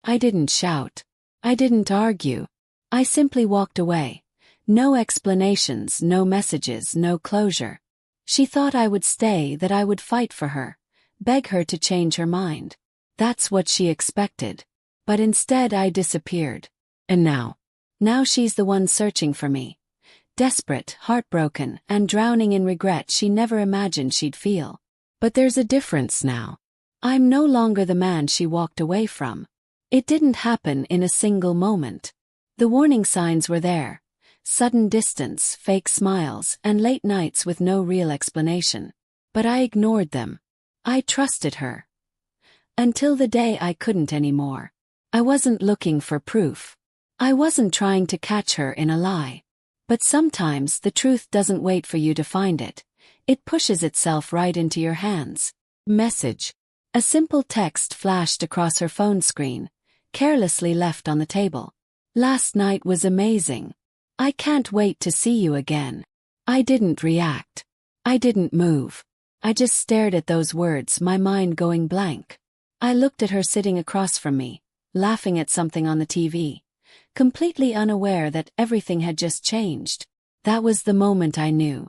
I didn't shout. I didn't argue. I simply walked away. No explanations, no messages, no closure. She thought I would stay, that I would fight for her, beg her to change her mind. That's what she expected. But instead I disappeared. And now she's the one searching for me. Desperate, heartbroken, and drowning in regret she never imagined she'd feel. But there's a difference now. I'm no longer the man she walked away from. It didn't happen in a single moment. The warning signs were there. Sudden distance, fake smiles, and late nights with no real explanation. But I ignored them. I trusted her. Until the day I couldn't anymore. I wasn't looking for proof. I wasn't trying to catch her in a lie. But sometimes the truth doesn't wait for you to find it. It pushes itself right into your hands. Message. A simple text flashed across her phone screen, carelessly left on the table. Last night was amazing. I can't wait to see you again. I didn't react. I didn't move. I just stared at those words, my mind going blank. I looked at her sitting across from me, laughing at something on the TV, completely unaware that everything had just changed. That was the moment I knew.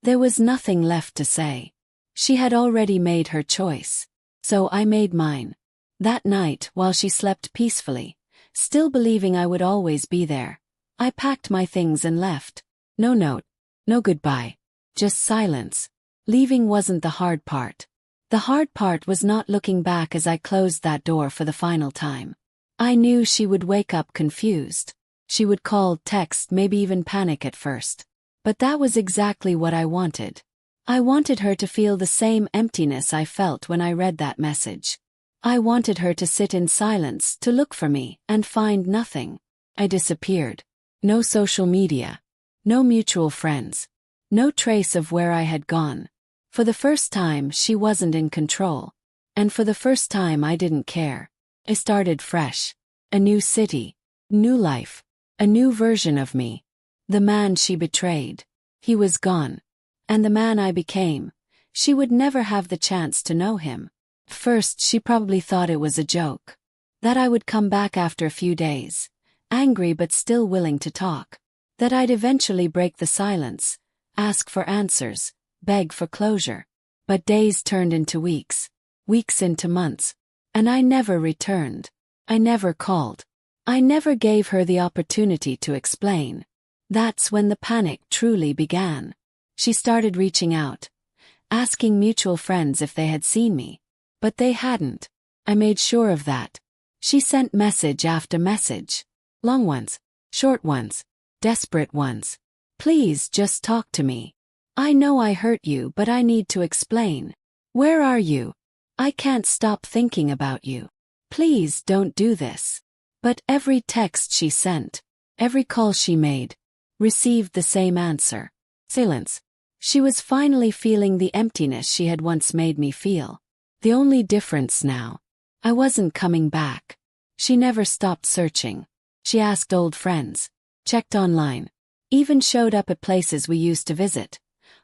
There was nothing left to say. She had already made her choice. So I made mine. That night, while she slept peacefully, still believing I would always be there, I packed my things and left. No note, no goodbye, just silence. Leaving wasn't the hard part. The hard part was not looking back as I closed that door for the final time. I knew she would wake up confused. She would call, text, maybe even panic at first. But that was exactly what I wanted. I wanted her to feel the same emptiness I felt when I read that message. I wanted her to sit in silence, to look for me, and find nothing. I disappeared. No social media. No mutual friends. No trace of where I had gone. For the first time, she wasn't in control. And for the first time, I didn't care. I started fresh. A new city. New life. A new version of me. The man she betrayed. He was gone. And the man I became, she would never have the chance to know him. First, she probably thought it was a joke. That I would come back after a few days, angry but still willing to talk. That I'd eventually break the silence, ask for answers, beg for closure. But days turned into weeks, weeks into months. And I never returned. I never called. I never gave her the opportunity to explain. That's when the panic truly began. She started reaching out, asking mutual friends if they had seen me. But they hadn't. I made sure of that. She sent message after message. Long ones, short ones, desperate ones. Please just talk to me. I know I hurt you, but I need to explain. Where are you? I can't stop thinking about you. Please don't do this. But every text she sent, every call she made, received the same answer. Silence. She was finally feeling the emptiness she had once made me feel. The only difference now. I wasn't coming back. She never stopped searching. She asked old friends, checked online, even showed up at places we used to visit,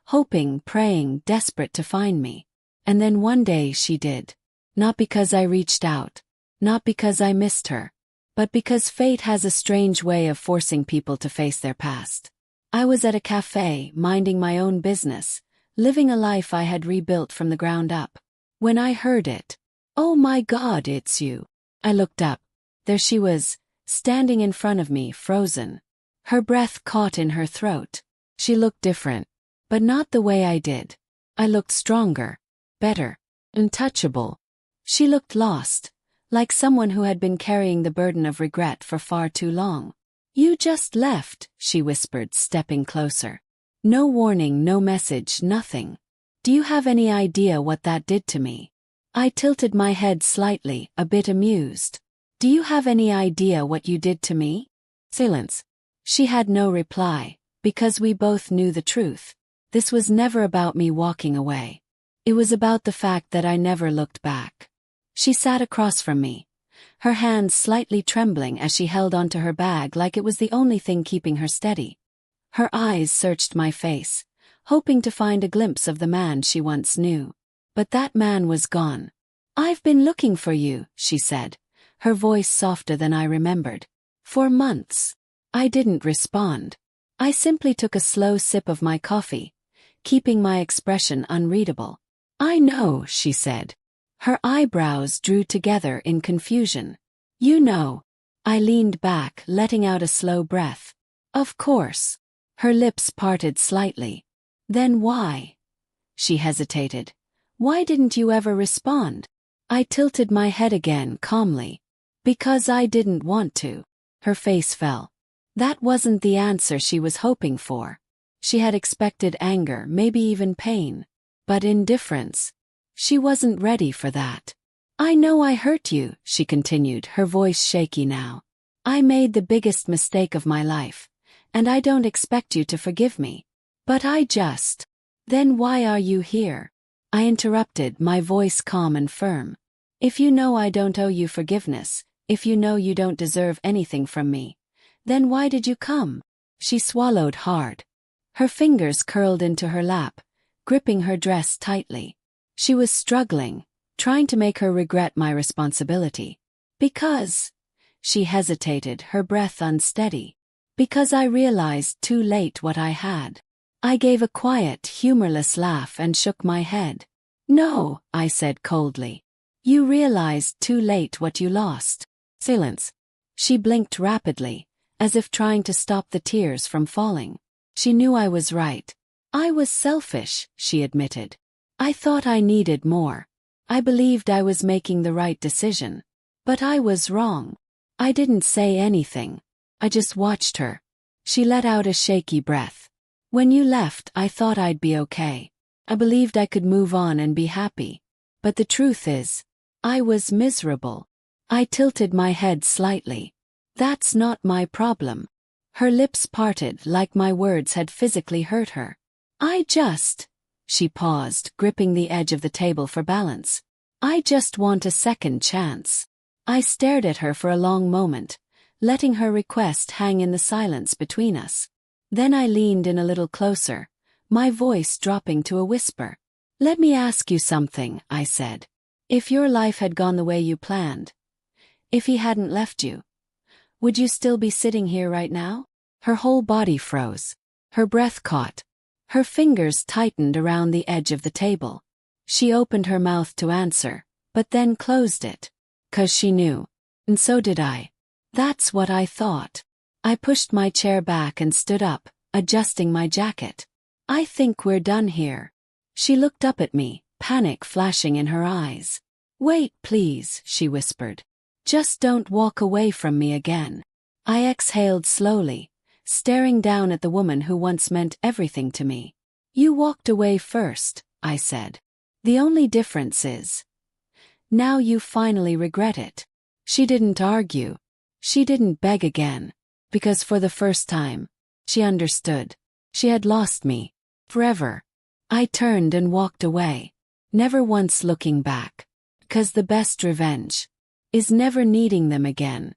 hoping, praying, desperate to find me. And then one day she did. Not because I reached out. Not because I missed her. But because fate has a strange way of forcing people to face their past. I was at a cafe, minding my own business, living a life I had rebuilt from the ground up. When I heard it, "Oh my God, it's you." I looked up. There she was, standing in front of me, frozen. Her breath caught in her throat. She looked different. But not the way I did. I looked stronger, better, untouchable. She looked lost, like someone who had been carrying the burden of regret for far too long. "You just left," she whispered, stepping closer. No warning, no message, nothing. Do you have any idea what that did to me? I tilted my head slightly, a bit amused. Do you have any idea what you did to me? Silence. She had no reply, because we both knew the truth. This was never about me walking away. It was about the fact that I never looked back. She sat across from me, her hands slightly trembling as she held onto her bag like it was the only thing keeping her steady. Her eyes searched my face, hoping to find a glimpse of the man she once knew. But that man was gone. "I've been looking for you," she said, her voice softer than I remembered. For months. I didn't respond. I simply took a slow sip of my coffee, keeping my expression unreadable. I know, she said. Her eyebrows drew together in confusion. You know. I leaned back, letting out a slow breath. Of course. Her lips parted slightly. Then why? She hesitated. Why didn't you ever respond? I tilted my head again calmly. Because I didn't want to. Her face fell. That wasn't the answer she was hoping for. She had expected anger, maybe even pain. But indifference. She wasn't ready for that. I know I hurt you, she continued, her voice shaky now. I made the biggest mistake of my life, and I don't expect you to forgive me. But I just... Then why are you here? I interrupted, my voice calm and firm. If you know I don't owe you forgiveness, if you know you don't deserve anything from me, then why did you come? She swallowed hard. Her fingers curled into her lap, gripping her dress tightly. She was struggling, trying to make her regret my responsibility. Because... She hesitated, her breath unsteady. Because I realized too late what I had. I gave a quiet, humorless laugh and shook my head. No, I said coldly. You realized too late what you lost. Silence. She blinked rapidly, as if trying to stop the tears from falling. She knew I was right. I was selfish, she admitted. I thought I needed more. I believed I was making the right decision. But I was wrong. I didn't say anything. I just watched her. She let out a shaky breath. When you left, I thought I'd be okay. I believed I could move on and be happy. But the truth is, I was miserable. I tilted my head slightly. That's not my problem. Her lips parted like my words had physically hurt her. She paused, gripping the edge of the table for balance. I just want a second chance. I stared at her for a long moment, letting her request hang in the silence between us. Then I leaned in a little closer, my voice dropping to a whisper. Let me ask you something, I said. If your life had gone the way you planned, if he hadn't left you, would you still be sitting here right now? Her whole body froze. Her breath caught. Her fingers tightened around the edge of the table. She opened her mouth to answer, but then closed it. 'Cause she knew. And so did I. That's what I thought. I pushed my chair back and stood up, adjusting my jacket. I think we're done here. She looked up at me, panic flashing in her eyes. Wait, please, she whispered. Just don't walk away from me again. I exhaled slowly, staring down at the woman who once meant everything to me. You walked away first, I said. The only difference is, now you finally regret it. She didn't argue. She didn't beg again. Because for the first time, she understood. She had lost me. Forever. I turned and walked away, never once looking back. 'Cause the best revenge is never needing them again.